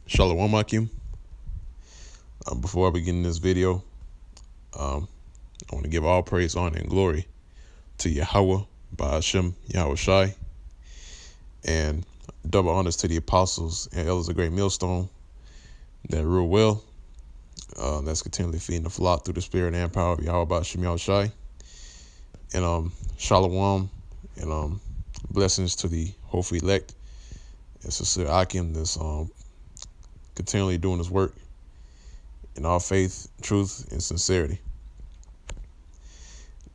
Shalom Akim. Before I begin this video, I want to give all praise, honor, and glory to Yahweh, Ba'ashem, Yahweh Shai, and double honors to the apostles and elders of Great Millstone that rule well, that's continually feeding the flock through the spirit and power of Yahweh, Ba'ashem, Yahweh Shai, and Shalom, and blessings to the hopeful elect, and Sister Akim that's continually doing his work in all faith, truth, and sincerity.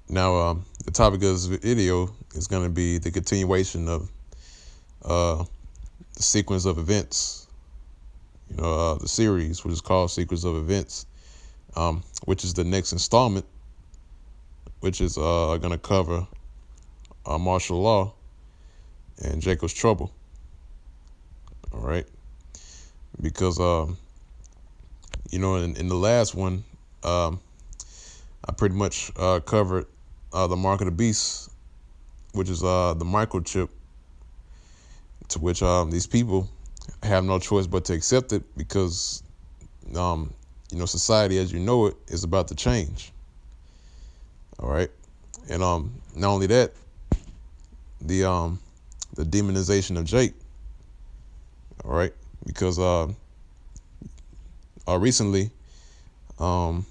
Now, the topic of this video is going to be the continuation of the sequence of events, the series, which is called Sequence of Events, which is the next installment, which is going to cover martial law and Jacob's trouble. All right. Because, in the last one, I pretty much covered the mark of the beast, which is the microchip, to which these people have no choice but to accept it because, society as you know it is about to change. All right. And not only that, the demonization of Jake. All right. Because recently, quote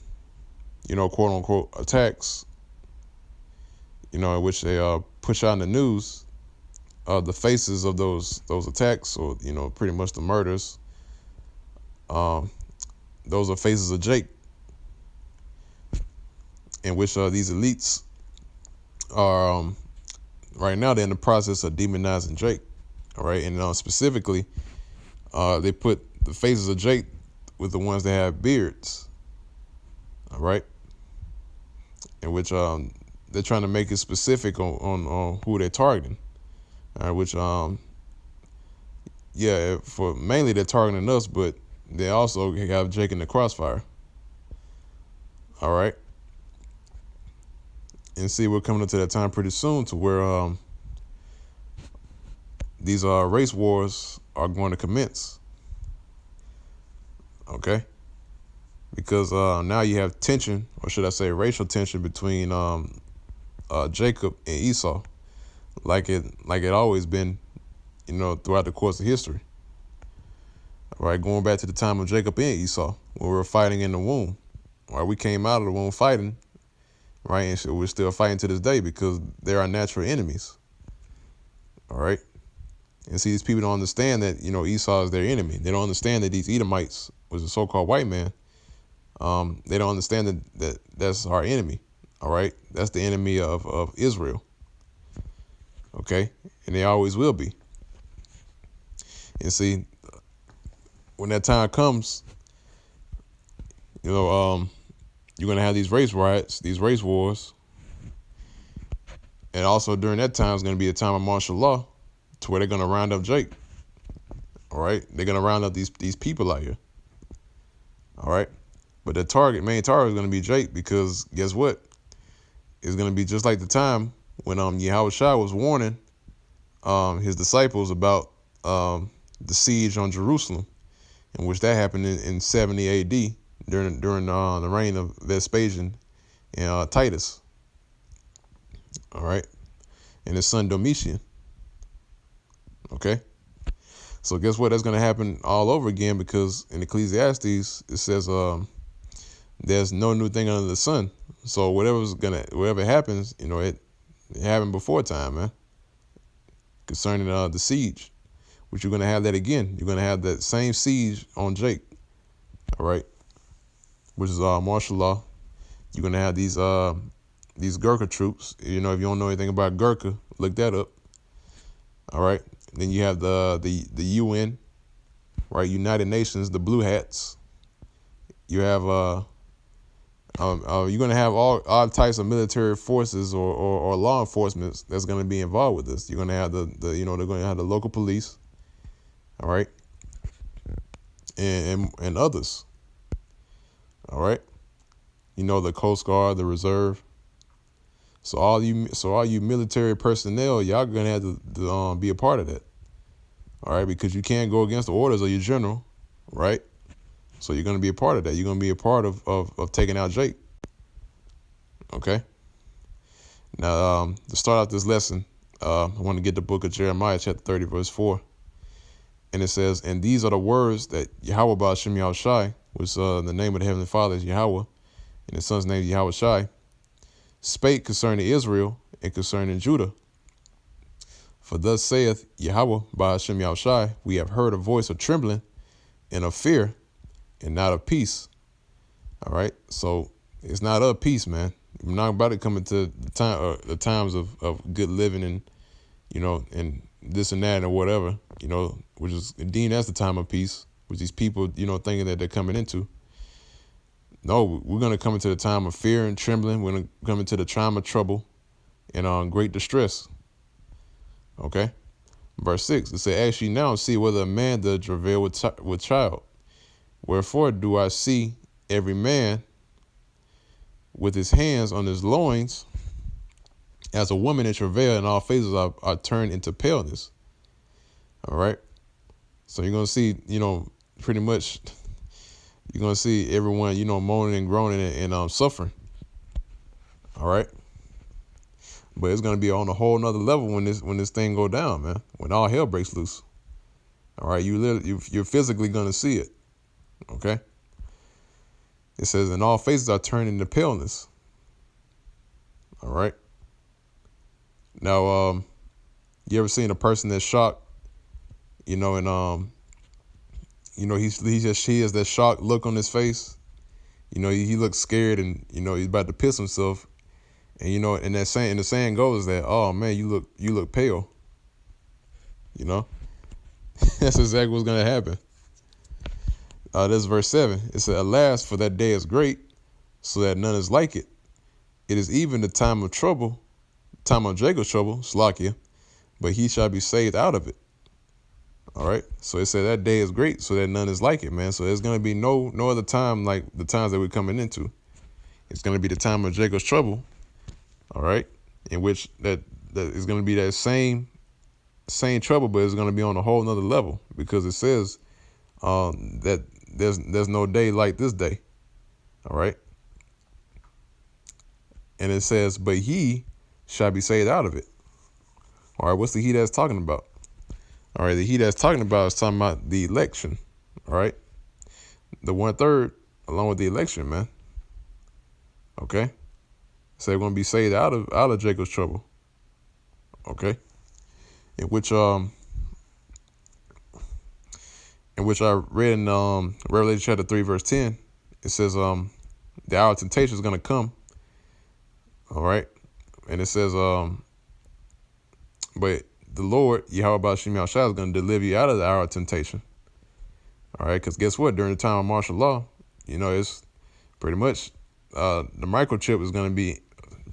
unquote attacks, in which they push out in the news the faces of those attacks, or pretty much the murders. Those are faces of Jake, in which these elites are right now they're in the process of demonizing Jake. All right, and specifically, they put the faces of Jake with the ones that have beards. All right, in which they're trying to make it specific on who they're targeting. All right, which for mainly they're targeting us, but they also have Jake in the crossfire. All right, and see, we're coming up to that time pretty soon to where these race wars are going to commence. Okay, because now you have tension, or should I say racial tension, between Jacob and Esau, like it always been, throughout the course of history. All right, going back to the time of Jacob and Esau, when we were fighting in the womb. All right, we came out of the womb fighting, right, and so we're still fighting to this day because they're our natural enemies. All right, and see, these people don't understand that Esau is their enemy. They don't understand that these Edomites was a so-called white man. They don't understand that that's our enemy. All right, that's the enemy of Israel. Okay, and they always will be. And see, when that time comes, you're gonna have these race riots, these race wars, and also during that time is gonna be a time of martial law, to where they're gonna round up Jake. All right, they're gonna round up these people out here. All right, but the main target is gonna be Jake, because guess what? It's gonna be just like the time when Yahweh Shai was warning his disciples about the siege on Jerusalem, in which that happened in 70 A.D. during the reign of Vespasian and Titus. All right, and his son Domitian. Okay, so guess what? That's going to happen all over again, because in Ecclesiastes it says there's no new thing under the sun. So whatever happens, it happened before time, man. Concerning the siege, which you're going to have that again. You're going to have that same siege on Jake. All right, which is martial law. You're going to have these Gurkha troops. If you don't know anything about Gurkha, look that up. All right. Then you have the UN, right? United Nations, the Blue Hats. You have you're going to have all types of military forces or law enforcement that's going to be involved with this. You're going to have they're going to have the local police. All right. And others. All right. The Coast Guard, the Reserve. So all you military personnel, y'all gonna have to be a part of that. All right, because you can't go against the orders of your general, right? So you're going to be a part of that. You're going to be a part of taking out Jake. Okay. Now, to start out this lesson, I want to get the book of Jeremiah, chapter 30, verse 4. And it says, and these are the words that Yahweh Ba'ashem Yahushai, which the name of the Heavenly Father is Yahweh, and his son's name is Yahweh Shai, spake concerning Israel and concerning Judah. For thus saith Yahweh Ba'ashem Yahushai, we have heard a voice of trembling and of fear and not of peace. All right. So it's not of peace, man. We're not about to come into the times of good living and, and this and that or whatever, which is deemed as the time of peace, which these people, thinking that they're coming into. No, we're going to come into the time of fear and trembling. We're going to come into the time of trouble and great distress. Okay. Verse 6, it says, ask ye now and see whether a man does travail with child. Wherefore do I see every man with his hands on his loins as a woman in travail, and all faces are turned into paleness. All right. So you're going to see, pretty much you're going to see everyone, moaning and groaning and suffering. All right. But it's going to be on a whole nother level when this thing go down, man, when all hell breaks loose. All right. You're physically going to see it. Okay. It says, and all faces are turned into paleness. All right. Now, you ever seen a person that's shocked, and he has that shocked look on his face. He looks scared and, he's about to piss himself. And, and the saying goes that, oh man, you look pale. That's exactly what's going to happen. This is verse 7. It said, alas, for that day is great, so that none is like it. It is even the time of trouble, time of Jacob's trouble, Slakia, but he shall be saved out of it. All right. So it said that day is great, so that none is like it, man. So there's going to be no other time like the times that we're coming into. It's going to be the time of Jacob's trouble. All right. In which that is going to be that same trouble, but it's going to be on a whole nother level, because it says that there's no day like this day. All right. And it says, but he shall be saved out of it. All right. What's the he that's talking about? All right. The he that's talking about is talking about the election. All right. The 1/3 along with the election, man. Okay. So they're going to be saved out of Jacob's trouble. Okay. In which I read in Revelation chapter 3, verse 10, it says the hour of temptation is going to come. All right. And it says, but the Lord, Yahweh Ba'ashem Yahushai, is going to deliver you out of the hour of temptation. All right. Because guess what? During the time of martial law, it's pretty much the microchip is going to be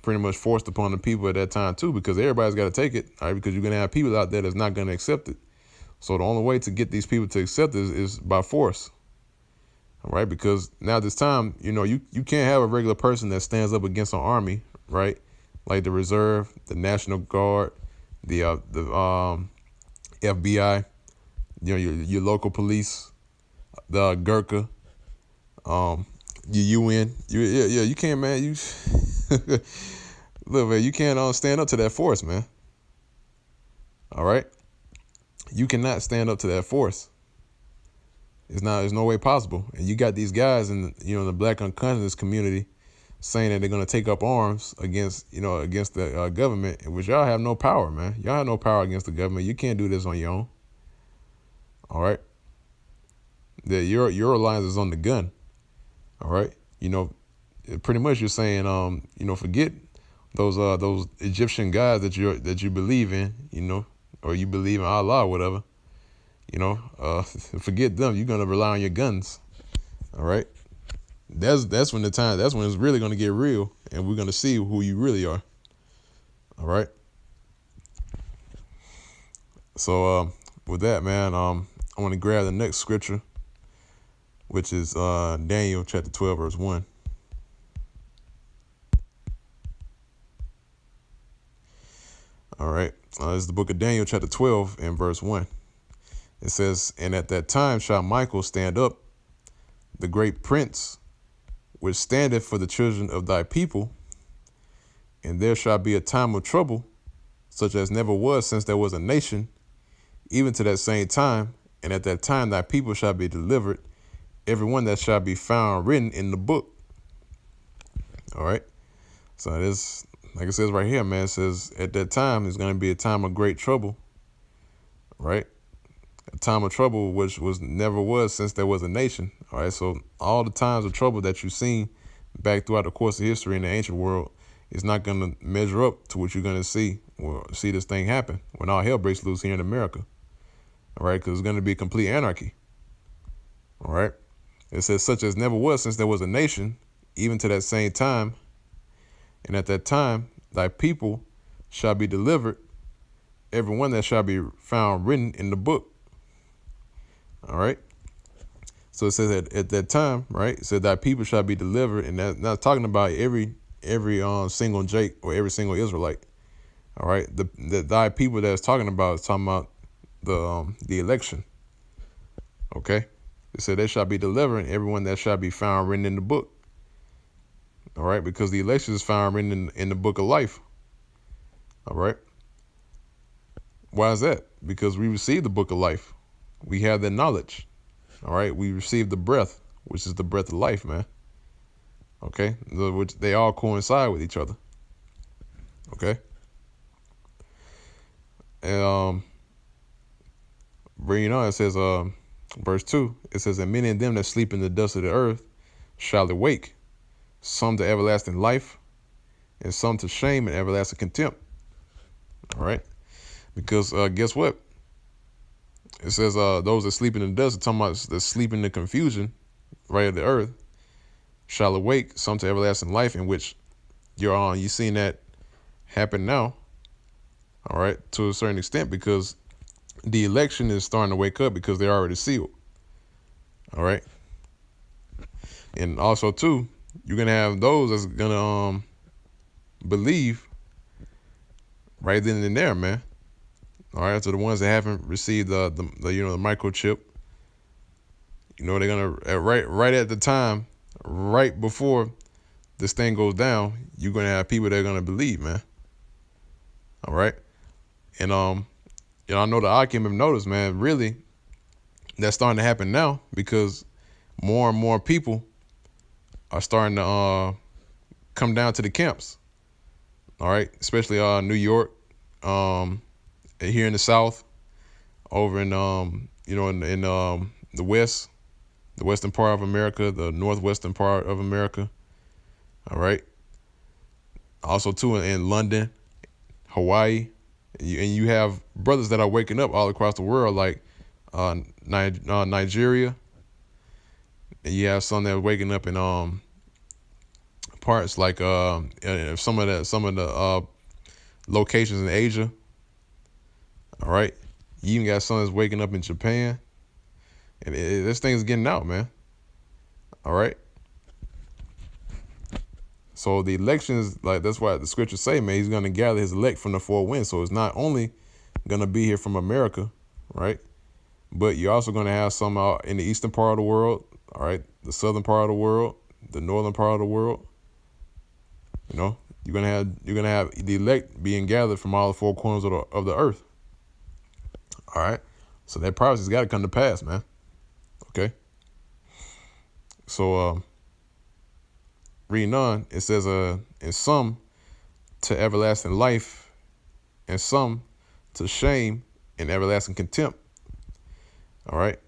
pretty much forced upon the people at that time, too, because everybody's got to take it. All right. Because you're going to have people out there that's not going to accept it. So the only way to get these people to accept it is by force. All right. Because now this time, you can't have a regular person that stands up against an army. Right. Like the Reserve, the National Guard, the FBI, your local police, the Gurkha, your UN. You can't, man. Look, man, you can't stand up to that force, man. All right. You cannot stand up to that force. There's no way possible. And you got these guys in the Black unconscious community saying that they're going to take up arms against the government, in which y'all have no power, man. Y'all have no power against the government. You can't do this on your own. All right. Your reliance is on the gun. All right. Pretty much you're saying, forget those Egyptian gods that you believe in, or you believe in Allah or whatever, forget them. You're going to rely on your guns. All right. That's when it's really going to get real, and we're going to see who you really are. All right. So with that, man, I want to grab the next scripture, which is Daniel chapter 12, verse 1. All right. This is the book of Daniel chapter 12 and verse 1. It says, and at that time shall Michael stand up, the great prince, which standeth for the children of thy people, and there shall be a time of trouble, such as never was since there was a nation, even to that same time, and at that time thy people shall be delivered, every one that shall be found written in the book. All right. So this, like it says right here, man, it says at that time is going to be a time of great trouble, right? A time of trouble which was never was since there was a nation. All right. So all the times of trouble that you've seen back throughout the course of history in the ancient world is not going to measure up to what you're going to see or see this thing happen when all hell breaks loose here in America. All right. Because it's going to be complete anarchy. All right. It says such as never was since there was a nation, even to that same time. And at that time, thy people shall be delivered, every one that shall be found written in the book. All right. So it says at that time, right? It said thy people shall be delivered, and that's not talking about every single Jake or every single Israelite. All right. The thy people that it's talking about is talking about the election. Okay. It said they shall be delivered, everyone that shall be found written in the book. All right, because the election is found written in the book of life. All right. Why is that? Because we received the book of life. We have that knowledge. All right. We received the breath, which is the breath of life, man. Okay. Which they all coincide with each other. Okay. And bringing on, it says, verse 2, it says, and many of them that sleep in the dust of the earth shall awake, some to everlasting life, and some to shame and everlasting contempt. All right. Because guess what? It says those that sleep in the dust, are talking about that sleep in the confusion, right, of the earth, shall awake, some to everlasting life, in which you seen that happen now. All right. To a certain extent, because the election is starting to wake up because they're already sealed. All right. And also, too, you're going to have those that's going to believe right then and there, man. All right. So the ones that haven't received the microchip, they're going to, right at the time, right before this thing goes down, you're going to have people that are going to believe, man. All right. And, I know the Akim have noticed, man, really, that's starting to happen now because more and more people are starting to come down to the camps. All right. Especially New York, here in the South, over in, in the West, the western part of America, the northwestern part of America. All right. Also, too, in London, Hawaii. And you have brothers that are waking up all across the world, like Nigeria. And you have some that are waking up in parts like some of the locations in Asia. All right. You even got some that's waking up in Japan. And this thing's getting out, man. All right. So the elections, like, that's why the scriptures say, man, he's going to gather his elect from the four winds. So it's not only going to be here from America, right? But you're also going to have some out in the eastern part of the world, all right? The southern part of the world, the northern part of the world. You're going to have the elect being gathered from all the four corners of the earth. All right. So that prophecy's got to come to pass, man. Okay. So, reading on, it says, and some to everlasting life, and some to shame and everlasting contempt. All right.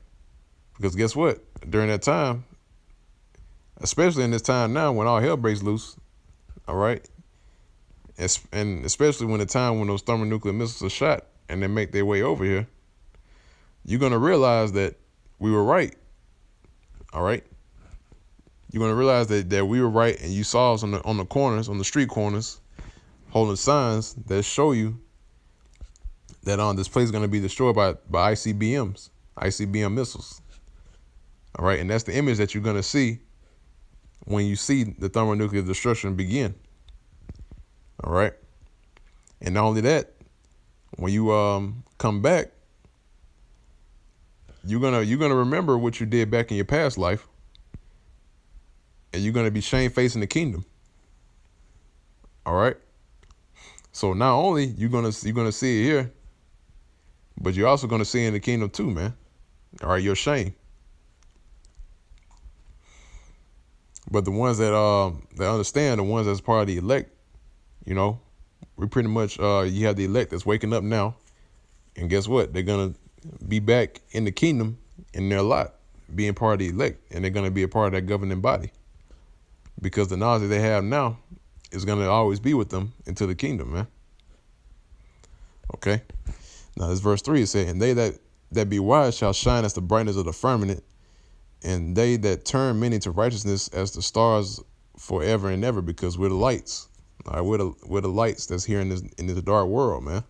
Because guess what? During that time, especially in this time now when all hell breaks loose, all right, and especially when those thermonuclear missiles are shot and they make their way over here, you're going to realize that we were right. All right. You're going to realize that we were right, and you saw us on the corners, on the street corners, holding signs that show you that this place is going to be destroyed by ICBM missiles. All right, and that's the image that you're going to see when you see the thermonuclear destruction begin. All right, and not only that, when you come back, you're gonna remember what you did back in your past life, and you're gonna be shamefacing the kingdom. All right. So not only you're gonna see it here, but you're also gonna see it in the kingdom too, man. All right, your shame. But the ones that understand, the ones that's part of the elect, you know, we pretty much you have the elect that's waking up now, and guess what? They're gonna be back in the kingdom in their lot, being part of the elect, and they're gonna be a part of that governing body, because the knowledge that they have now is gonna always be with them into the kingdom, man. Okay. Now this verse 3 is saying, and they that be wise shall shine as the brightness of the firmament, and they that turn many to righteousness as the stars forever and ever, because we're the lights. All right, we're the lights that's here in this dark world, man.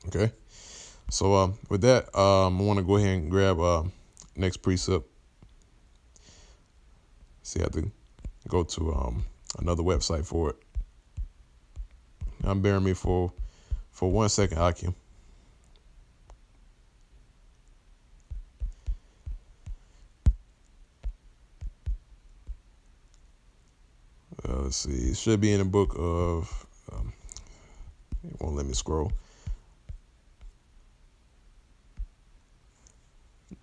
Okay. So with that, I want to go ahead and grab next precept. See, I have to go to another website for it. Now, bear me for 1 second, Hakeem. Let's see. It should be in the book of. It won't let me scroll.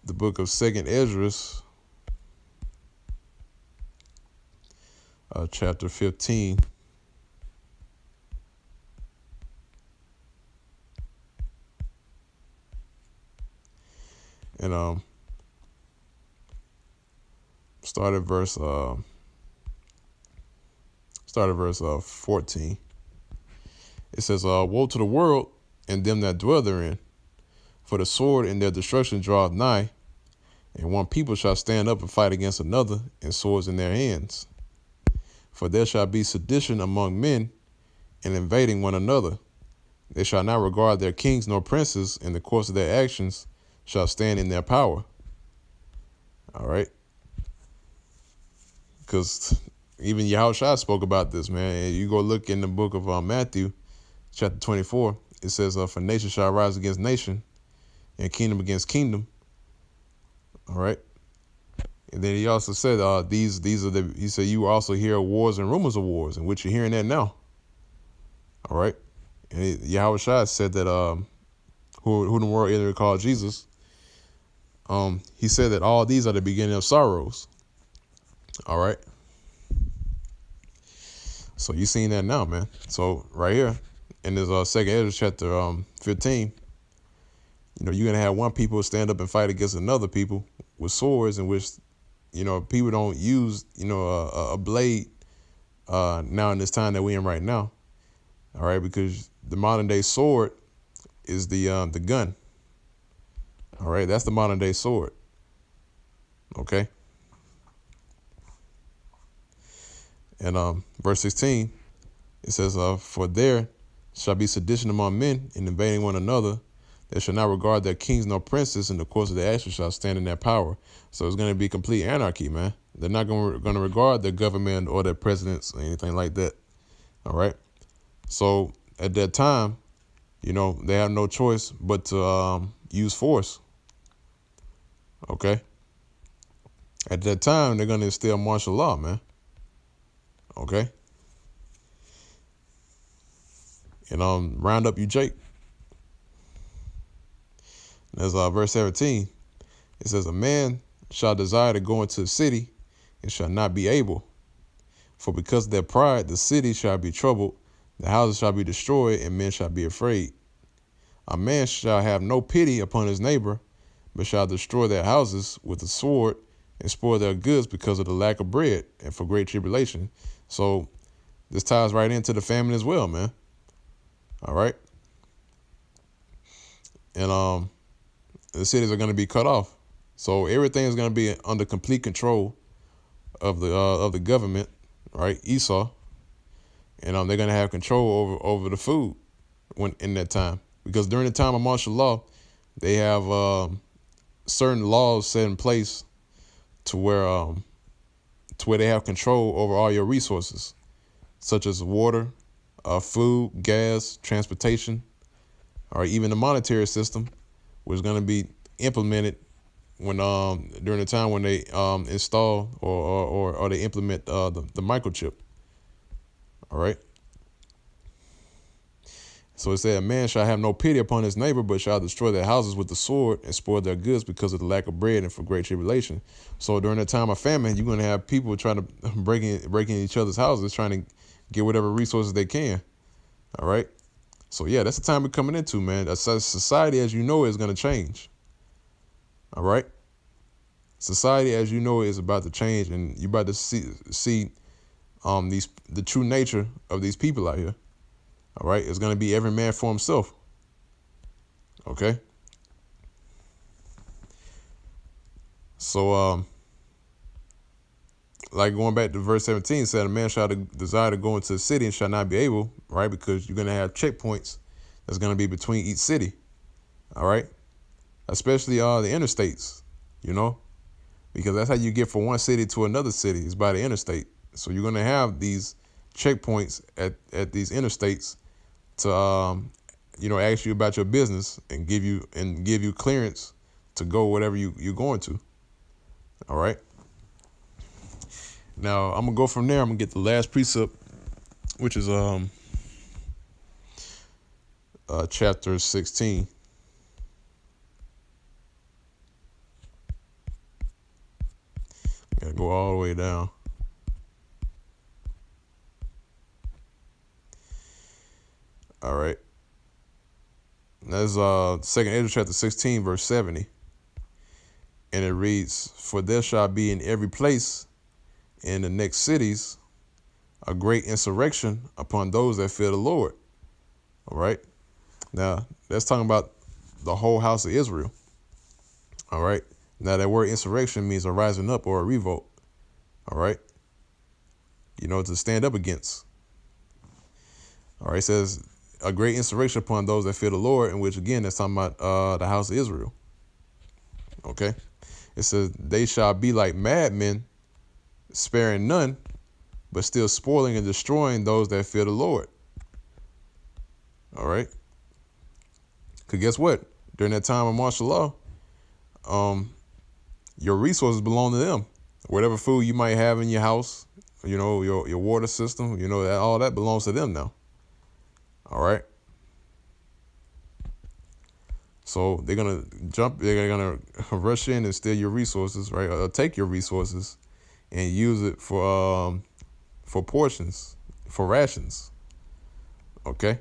The book of 2nd Esdras, chapter 15. And start at verse 14. It says, "Woe to the world and them that dwell therein, for the sword and their destruction draweth nigh, and one people shall stand up and fight against another, and swords in their hands. For there shall be sedition among men, and invading one another. They shall not regard their kings nor princes, in the course of their actions shall stand in their power." All right. Because even Yahushua spoke about this, man. You go look in the book of Matthew, chapter 24. It says, "For nation shall rise against nation, and kingdom against kingdom." All right. And then he also said, "These are the." He said, "You also hear wars and rumors of wars," in which you're hearing that now. All right. And Yahushua said that who the world either called Jesus. He said that all these are the beginning of sorrows. All right. So you seen that now, man. So right here in this 2nd Esdras chapter 15, you know, you're gonna have one people stand up and fight against another people with swords, in which, you know, people don't use, you know, a blade now in this time that we're in right now. All right, because the modern day sword is the gun. All right, that's the modern day sword. Okay. And verse 16, it says, "For there shall be sedition among men, and invading one another. They shall not regard their kings nor princes, in the course of their actions shall stand in their power." So it's going to be complete anarchy, man. They're not going to regard their government or their presidents or anything like that. All right. So at that time, you know, they have no choice but to use force. Okay. At that time, they're going to instill martial law, man. Okay. And round up you Jake. There's verse 17. It says, "A man shall desire to go into the city, and shall not be able. For because of their pride, the city shall be troubled, the houses shall be destroyed, and men shall be afraid. A man shall have no pity upon his neighbor, but shall destroy their houses with the sword, and spoil their goods because of the lack of bread, and for great tribulation." So this ties right into the famine as well, man. All right. And the cities are going to be cut off. So everything is going to be under complete control of the government, right? Esau. And they're going to have control over the food when in that time, because during the time of martial law, they have certain laws set in place to where they have control over all your resources, such as water, food, gas, transportation, or even the monetary system, which is going to be implemented when during the time when they install or they implement the microchip. All right. So it said, a man shall have no pity upon his neighbor, but shall destroy their houses with the sword and spoil their goods because of the lack of bread and for great tribulation. So during the time of famine, you're going to have people trying to break in each other's houses, trying to get whatever resources they can. All right. So yeah, that's the time we're coming into, man. A society as you know is going to change. All right. Society as you know is about to change, and you're about to see the true nature of these people out here. All right, it's going to be every man for himself. Okay. So, like going back to verse 17, said a man shall desire to go into the city and shall not be able, right? Because you're going to have checkpoints that's going to be between each city. All right. Especially the interstates, because that's how you get from one city to another city is by the interstate. So you're going to have these checkpoints at these interstates to ask you about your business and give you clearance to go whatever you're going to. All right. Now I'm gonna go from there. I'm gonna get the last precept, which is chapter 16. Gotta go all the way down. All right. That's 2nd Ezra chapter 16, verse 70. And it reads, for there shall be in every place in the next cities a great insurrection upon those that fear the Lord. All right. Now, that's talking about the whole house of Israel. All right. Now, that word insurrection means a rising up or a revolt. All right. To stand up against. All right. It says a great insurrection upon those that fear the Lord, in which, again, that's talking about the house of Israel. Okay. It says they shall be like madmen, sparing none, but still spoiling and destroying those that fear the Lord. All right. Because guess what? During that time of martial law, your resources belong to them. Whatever food you might have in your house, your water system, all that belongs to them now. All right. So they're going to rush in and steal your resources, right? Or take your resources and use it for portions, for rations. Okay.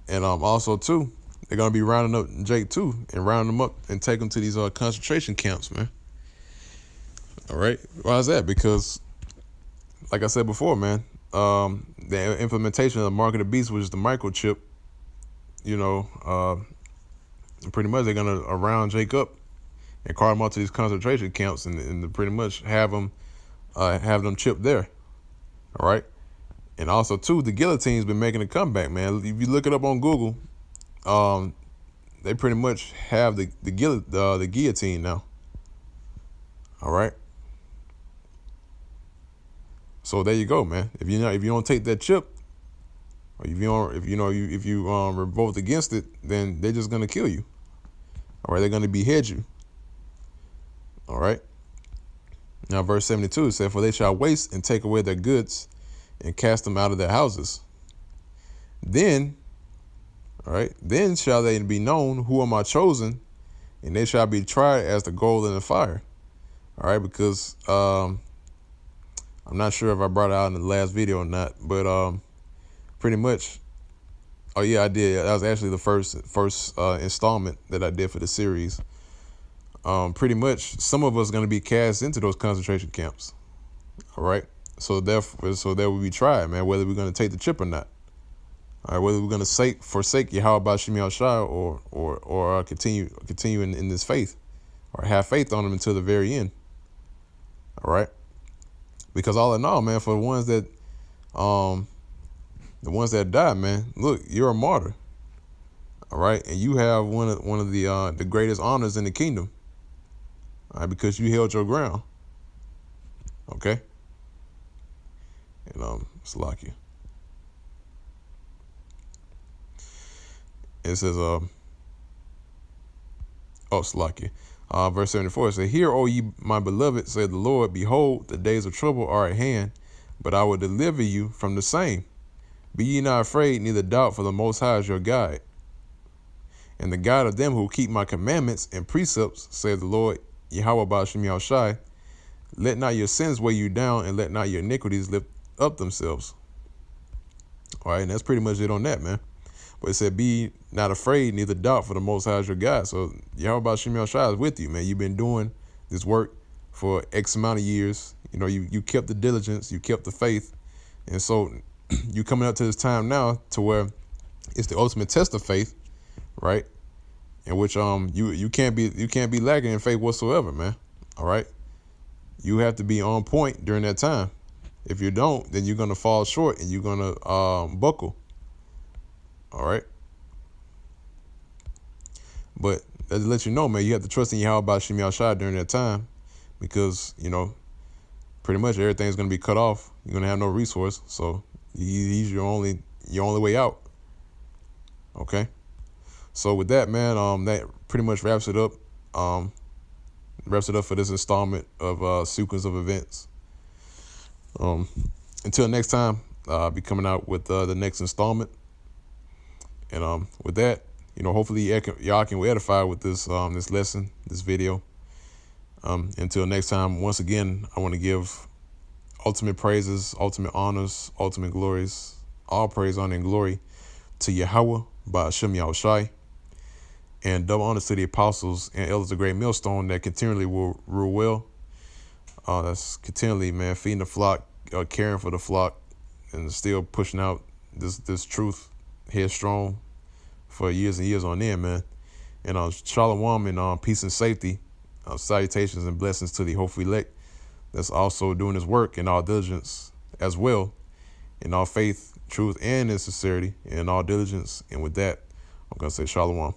And also too, they're going to be rounding up Jake too, and rounding them up and take them to these concentration camps, man. All right. Why is that? Because like I said before, man, the implementation of the mark of the beast, which is the microchip, pretty much they're going to round Jake up and cart him out to these concentration camps and pretty much have them chipped there. All right. And also too, the guillotine's been making a comeback, man. If you look it up on Google, they pretty much have the guillotine now. All right. So there you go, man. If you don't take that chip, or if you revolt against it, then they're just gonna kill you. All right, they're gonna behead you. All right. Now, verse 72 said, "For they shall waste and take away their goods, and cast them out of their houses. Then, all right, then shall they be known who are my chosen, and they shall be tried as the gold in the fire." All right, because I'm not sure if I brought it out in the last video or not, but pretty much, oh yeah, I did. That was actually the first installment that I did for the series. Pretty much, some of us are going to be cast into those concentration camps. All right, so there will be tried, man, whether we're going to take the chip or not. All right, whether we're going to forsake Yahweh Shemi Al-Shai or continue in this faith, or have faith on him until the very end. All right, because all in all, man, for the ones that die, man, look, you're a martyr. All right, and you have one of the greatest honors in the kingdom. All right, because you held your ground. Okay, and Salakia. It says Oh, Slakia. Verse 74 says, Hear, O ye my beloved, said the Lord, behold, the days of trouble are at hand, but I will deliver you from the same. Be ye not afraid, neither doubt, for the Most High is your guide. And the guide of them who keep my commandments and precepts, saith the Lord, Yahweh Ba'ashem Yahushai, let not your sins weigh you down, and let not your iniquities lift up themselves. All right, and that's pretty much it on that, man. But it said, be not afraid, neither doubt, for the Most High is your God. So Yahweh Ba'ashem Yahushai is with you, man. You've been doing this work for X amount of years. You know, you kept the diligence, you kept the faith. And so you coming up to this time now to where it's the ultimate test of faith, right? In which you can't be lacking in faith whatsoever, man. All right. You have to be on point during that time. If you don't, then you're gonna fall short and you're gonna buckle. All right. But that let you know, man, you have to trust in Yahweh Ba'ashem Yahushai during that time, because you know pretty much everything's gonna be cut off. You're gonna have no resource, so he's your only way out. Okay. So with that, man, that pretty much wraps it up. Wraps it up for this installment of sequence of events. Until next time, I'll be coming out with the next installment. And with that, you know, hopefully y'all can be edified with this this lesson, this video. Until next time, once again, I want to give ultimate praises, ultimate honors, ultimate glories, all praise, honor, and glory to Yahweh Ba'ashem Yahushai, and double honors to the apostles and elders of Great Millstone that continually will rule well. That's continually, man, feeding the flock, caring for the flock, and still pushing out this truth headstrong for years and years on end, man. And shalom and peace and safety, salutations and blessings to the hopeful elect that's also doing his work in all diligence as well, in all faith, truth, and in sincerity, in all diligence. And with that, I'm going to say shalom.